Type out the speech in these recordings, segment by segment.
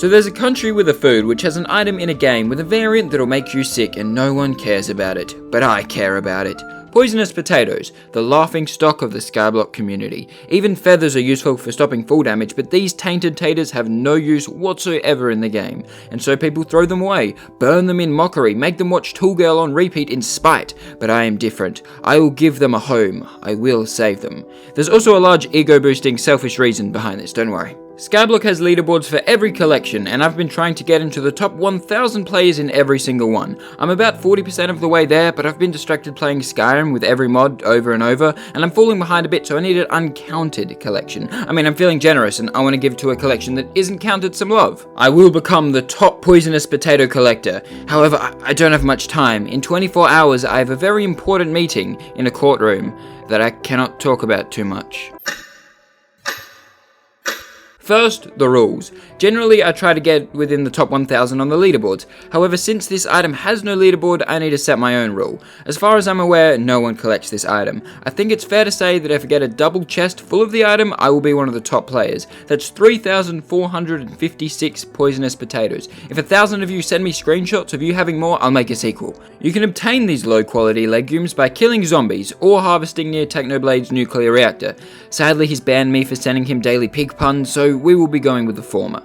So there's a country with a food which has an item in a game with a variant that'll make you sick and no one cares about it. But I care about it. Poisonous potatoes, the laughing stock of the Skyblock community. Even feathers are useful for stopping fall damage, but these tainted taters have no use whatsoever in the game. And so people throw them away, burn them in mockery, make them watch Tool Girl on repeat in spite. But I am different. I will give them a home. I will save them. There's also a large ego-boosting, selfish reason behind this, don't worry. Skyblock has leaderboards for every collection, and I've been trying to get into the top 1,000 players in every single one. I'm about 40% of the way there, but I've been distracted playing Skyrim with every mod over and over, and I'm falling behind a bit, so I need an uncounted collection. I mean, I'm feeling generous, and I want to give to a collection that isn't counted some love. I will become the top poisonous potato collector. However, I don't have much time. In 24 hours, I have a very important meeting in a courtroom that I cannot talk about too much. First, the rules. Generally, I try to get within the top 1,000 on the leaderboards. However, since this item has no leaderboard, I need to set my own rule. As far as I'm aware, no one collects this item. I think it's fair to say that if I get a double chest full of the item, I will be one of the top players. That's 3,456 poisonous potatoes. If 1,000 of you send me screenshots of you having more, I'll make a sequel. You can obtain these low-quality legumes by killing zombies or harvesting near Technoblade's nuclear reactor. Sadly, he's banned me for sending him daily pig puns, so we will be going with the former.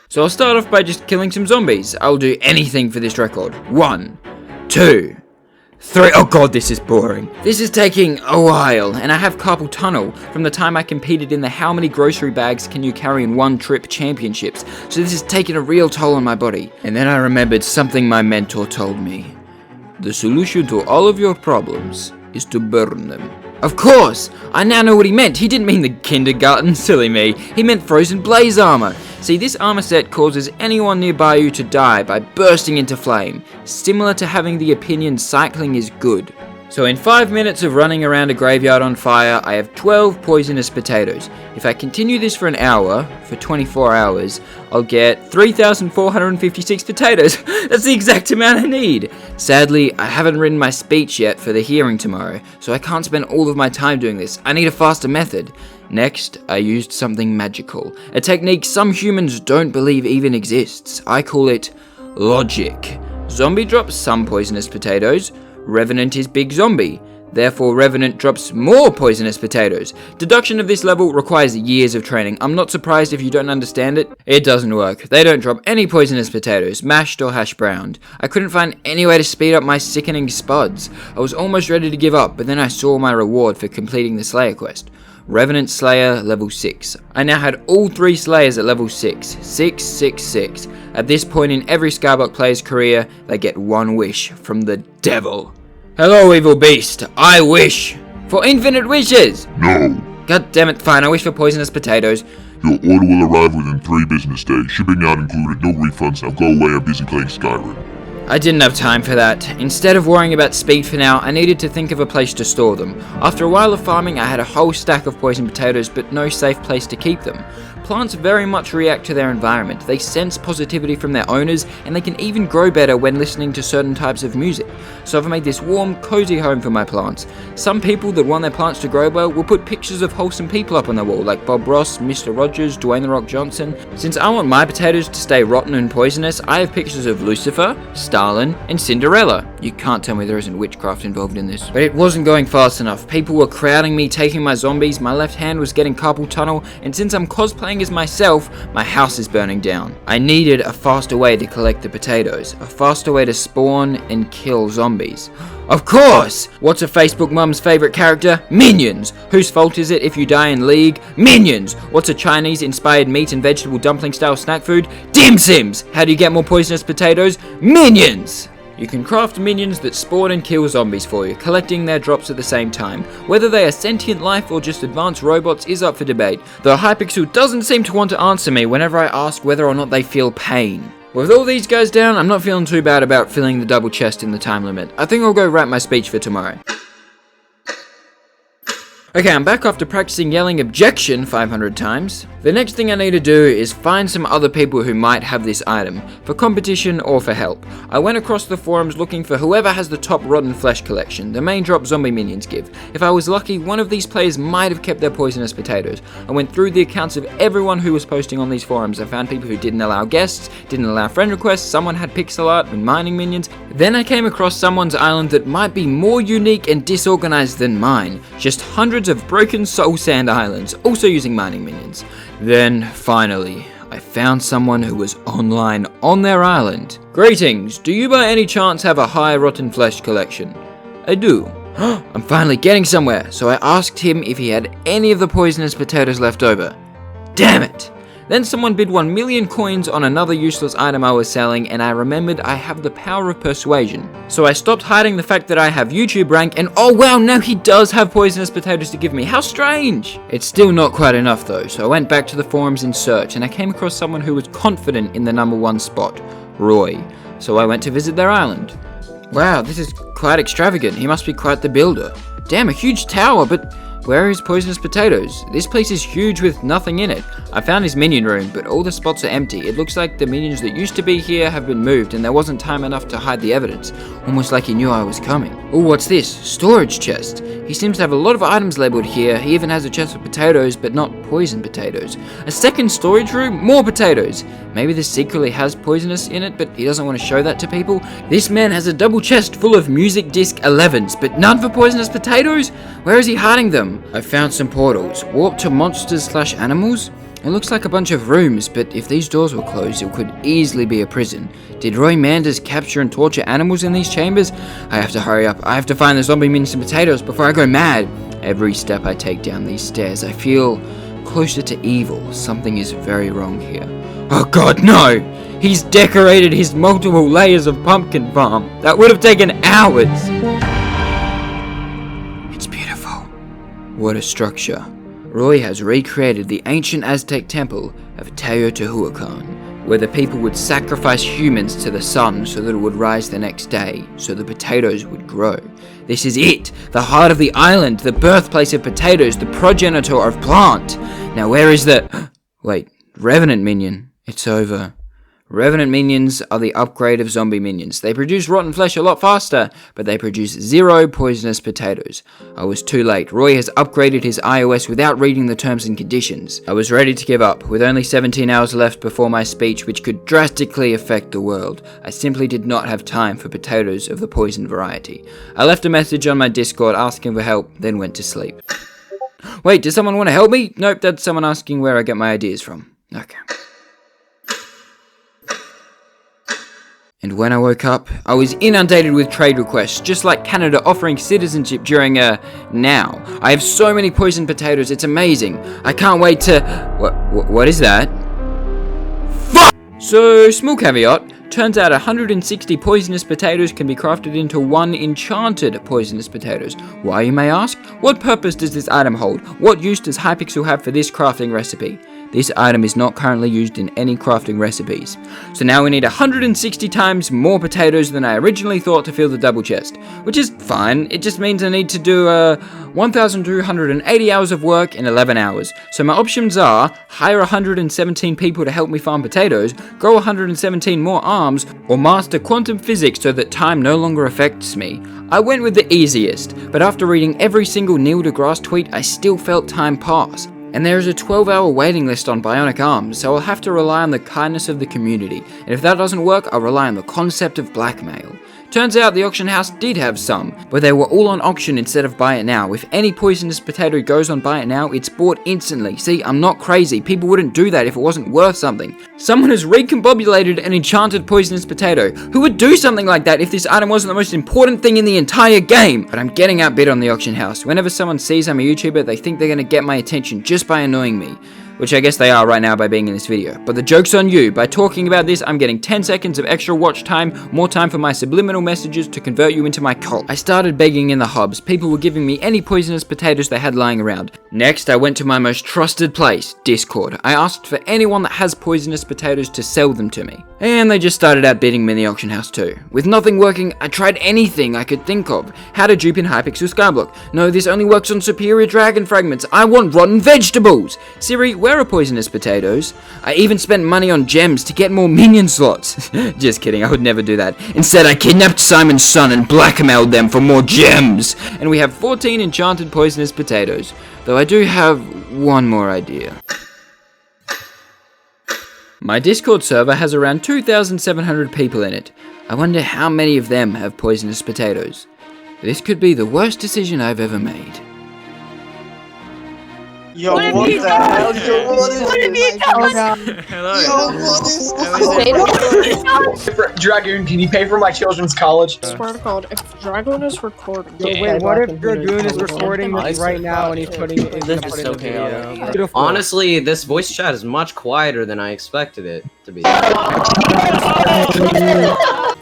So I'll start off by just killing some zombies. I'll do anything for this record. 1, 2, 3. Oh god, this is boring. This is taking a while, and I have carpal tunnel from the time I competed in the how many grocery bags can you carry in one trip championships, so this is taking a real toll on my body. And then I remembered something my mentor told me. The solution to all of your problems is to burn them. Of course! I now know what he meant. He didn't mean the kindergarten, silly me. He meant frozen blaze armor. See, this armor set causes anyone nearby you to die by bursting into flame, similar to having the opinion cycling is good. So in 5 minutes of running around a graveyard on fire, I have 12 poisonous potatoes. If I continue this for an hour, for 24 hours, I'll get 3,456 potatoes. That's the exact amount I need. Sadly, I haven't written my speech yet for the hearing tomorrow, so I can't spend all of my time doing this. I need a faster method. Next, I used something magical, a technique some humans don't believe even exists. I call it logic. Zombie drops some poisonous potatoes. Revenant is big zombie, therefore Revenant drops more poisonous potatoes. Deduction of this level requires years of training. I'm not surprised if you don't understand it. It doesn't work. They don't drop any poisonous potatoes, mashed or hash browned. I couldn't find any way to speed up my sickening spuds. I was almost ready to give up, but then I saw my reward for completing the Slayer quest. Revenant Slayer level 6. I now had all 3 Slayers at level 6. 6, 6, 6. At this point in every Skyblock player's career, they get one wish from the devil. Hello, evil beast. I wish for infinite wishes. No. God damn it, fine. I wish for poisonous potatoes. Your order will arrive within 3 business days. Shipping not included. No refunds. Now go away. I'm busy playing Skyrim. I didn't have time for that. Instead of worrying about speed for now, I needed to think of a place to store them. After a while of farming, I had a whole stack of poison potatoes, but no safe place to keep them. Plants very much react to their environment. They sense positivity from their owners, and they can even grow better when listening to certain types of music. So I've made this warm, cozy home for my plants. Some people that want their plants to grow well will put pictures of wholesome people up on the wall, like Bob Ross, Mr. Rogers, Dwayne The Rock Johnson. Since I want my potatoes to stay rotten and poisonous, I have pictures of Lucifer, Stalin, and Cinderella. You can't tell me there isn't witchcraft involved in this. But it wasn't going fast enough. People were crowding me, taking my zombies, my left hand was getting carpal tunnel, and since I'm cosplaying as myself, my house is burning down. I needed a faster way to collect the potatoes, a faster way to spawn and kill zombies. Of course! What's a Facebook mum's favorite character? Minions! Whose fault is it if you die in League? Minions! What's a Chinese-inspired meat and vegetable dumpling-style snack food? Dim Sims! How do you get more poisonous potatoes? Minions! You can craft minions that spawn and kill zombies for you, collecting their drops at the same time. Whether they are sentient life or just advanced robots is up for debate, though Hypixel doesn't seem to want to answer me whenever I ask whether or not they feel pain. With all these guys down, I'm not feeling too bad about filling the double chest in the time limit. I think I'll go write my speech for tomorrow. Okay, I'm back after practicing yelling objection 500 times. The next thing I need to do is find some other people who might have this item, for competition or for help. I went across the forums looking for whoever has the top rotten flesh collection, the main drop zombie minions give. If I was lucky, one of these players might have kept their poisonous potatoes. I went through the accounts of everyone who was posting on these forums. I found people who didn't allow guests, didn't allow friend requests, someone had pixel art and mining minions. Then I came across someone's island that might be more unique and disorganized than mine. Just hundreds of broken soul sand islands, also using mining minions. Then, finally, I found someone who was online on their island. Greetings, do you by any chance have a high rotten flesh collection? I do. I'm finally getting somewhere, so I asked him if he had any of the poisonous potatoes left over. Damn it! Then someone bid 1 million coins on another useless item I was selling, and I remembered I have the power of persuasion. So I stopped hiding the fact that I have YouTube rank, and oh wow, now he does have poisonous potatoes to give me. How strange! It's still not quite enough though, so I went back to the forums in search, and I came across someone who was confident in the #1 spot, Roy. So I went to visit their island. Wow, this is quite extravagant. He must be quite the builder. Damn, a huge tower, but where are his poisonous potatoes? This place is huge with nothing in it. I found his minion room, but all the spots are empty. It looks like the minions that used to be here have been moved, and there wasn't time enough to hide the evidence. Almost like he knew I was coming. Oh, what's this? Storage chest. He seems to have a lot of items labeled here. He even has a chest of potatoes, but not poison potatoes. A second storage room? More potatoes. Maybe this secretly has poisonous in it, but he doesn't want to show that to people. This man has a double chest full of music disc 11s, but none for poisonous potatoes? Where is he hiding them? I found some portals. Warp to monsters/animals? It looks like a bunch of rooms, but if these doors were closed, it could easily be a prison. Did Roy Manders capture and torture animals in these chambers? I have to hurry up. I have to find the zombie minions and potatoes before I go mad. Every step I take down these stairs, I feel closer to evil. Something is very wrong here. Oh god, no! He's decorated his multiple layers of pumpkin farm. That would have taken hours. It's beautiful. What a structure. Roy has recreated the ancient Aztec temple of Teotihuacan, where the people would sacrifice humans to the sun so that it would rise the next day, so the potatoes would grow. This is it, the heart of the island, the birthplace of potatoes, the progenitor of plant. Now where is the... Wait, Revenant minion. It's over. Revenant minions are the upgrade of zombie minions. They produce rotten flesh a lot faster, but they produce 0 poisonous potatoes. I was too late. Roy has upgraded his iOS without reading the terms and conditions. I was ready to give up, with only 17 hours left before my speech, which could drastically affect the world. I simply did not have time for potatoes of the poison variety. I left a message on my Discord asking for help, then went to sleep. Wait, does someone want to help me? Nope, that's someone asking where I get my ideas from. Okay. And when I woke up, I was inundated with trade requests, just like Canada offering citizenship during now. I have so many poisoned potatoes, it's amazing. I can't wait to... What is that? Fuck! So, small caveat, turns out 160 poisonous potatoes can be crafted into 1 enchanted poisonous potatoes. Why, you may ask? What purpose does this item hold? What use does Hypixel have for this crafting recipe? This item is not currently used in any crafting recipes. So now we need 160 times more potatoes than I originally thought to fill the double chest. Which is fine, it just means I need to do 1,280 hours of work in 11 hours. So my options are, hire 117 people to help me farm potatoes, grow 117 more arms, or master quantum physics so that time no longer affects me. I went with the easiest, but after reading every single Neil deGrasse tweet, I still felt time pass. And there is a 12-hour waiting list on bionic arms, so I'll have to rely on the kindness of the community, and if that doesn't work, I'll rely on the concept of blackmail. Turns out the auction house did have some, but they were all on auction instead of buy it now. If any poisonous potato goes on buy it now, it's bought instantly. See, I'm not crazy. People wouldn't do that if it wasn't worth something. Someone has recombobulated an enchanted poisonous potato. Who would do something like that if this item wasn't the most important thing in the entire game? But I'm getting outbid on the auction house. Whenever someone sees I'm a YouTuber, they think they're gonna get my attention just by annoying me. which I guess they are right now by being in this video. But the joke's on you. By talking about this, I'm getting 10 seconds of extra watch time, more time for my subliminal messages to convert you into my cult. I started begging in the hubs. People were giving me any poisonous potatoes they had lying around. Next, I went to my most trusted place, Discord. I asked for anyone that has poisonous potatoes to sell them to me. And they just started outbidding me in the auction house too. With nothing working, I tried anything I could think of. How to dupe in Hypixel Skyblock. No, this only works on superior dragon fragments. I want rotten vegetables! Siri, where are poisonous potatoes? I even spent money on gems to get more minion slots. Just kidding, I would never do that. Instead, I kidnapped Simon's son and blackmailed them for more gems. And we have 14 enchanted poisonous potatoes. Though I do have one more idea. My Discord server has around 2,700 people in it. I wonder how many of them have poisonous potatoes. This could be the worst decision I've ever made. Yo, what the hell? Yo, what is this? Hello. Yo, what is this? Dragoon, can you pay for my children's college? I swear to God, if Dragoon is recording... Yo, wait, what if Dragoon is recording this right now and he's putting it in the video? Honestly, this voice chat is much quieter than I expected it to be.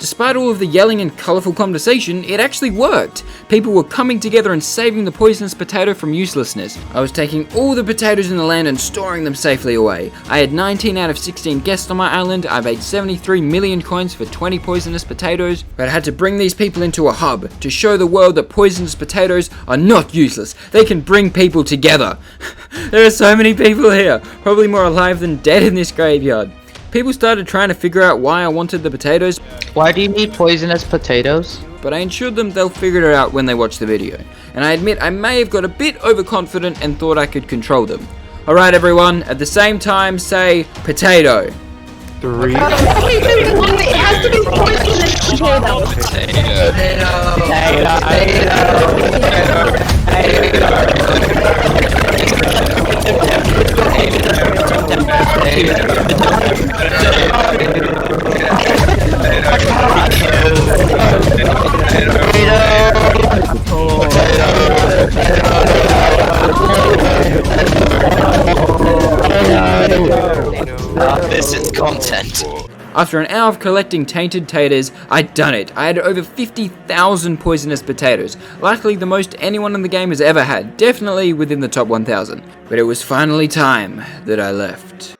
Despite all of the yelling and colourful conversation, it actually worked. People were coming together and saving the poisonous potato from uselessness. I was taking all the potatoes in the land and storing them safely away. I had 19 out of 16 guests on my island. I paid 73 million coins for 20 poisonous potatoes, but I had to bring these people into a hub to show the world that poisonous potatoes are not useless. They can bring people together. There are so many people here, probably more alive than dead in this graveyard. People started trying to figure out why I wanted the potatoes. Why do you need poisonous potatoes? But I ensured them they'll figure it out when they watch the video. And I admit I may have got a bit overconfident and thought I could control them. Alright everyone, at the same time say potato. 3. It has to be poisonous This is content. After an hour of collecting tainted taters, I'd done it. I had over 50,000 poisonous potatoes. Likely the most anyone in the game has ever had. Definitely within the top 1,000. But it was finally time that I left.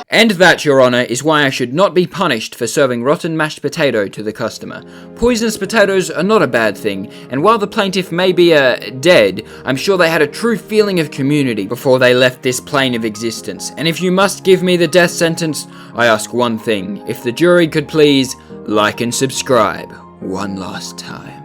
And that, Your Honour, is why I should not be punished for serving rotten mashed potato to the customer. Poisonous potatoes are not a bad thing, and while the plaintiff may be dead, I'm sure they had a true feeling of community before they left this plane of existence. And if you must give me the death sentence, I ask one thing. If the jury could please like and subscribe one last time.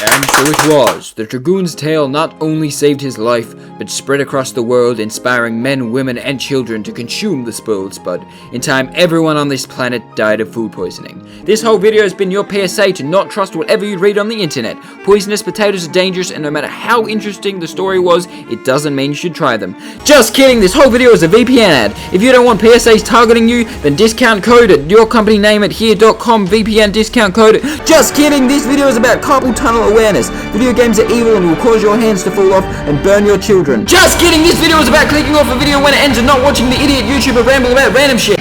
And so it was. The Dragoon's tale not only saved his life, but spread across the world, inspiring men, women, and children to consume the spoiled spud. In time, everyone on this planet died of food poisoning. This whole video has been your PSA to not trust whatever you read on the internet. Poisonous potatoes are dangerous, and no matter how interesting the story was, it doesn't mean you should try them. Just kidding, this whole video is a VPN ad. If you don't want PSAs targeting you, then discount code at your company name at here.com VPN discount code. Just kidding, this video is about carpal tunnel awareness. Video games are evil and will cause your hands to fall off and burn your children. Just kidding, this video is about clicking off a video when it ends and not watching the idiot YouTuber ramble about random shit.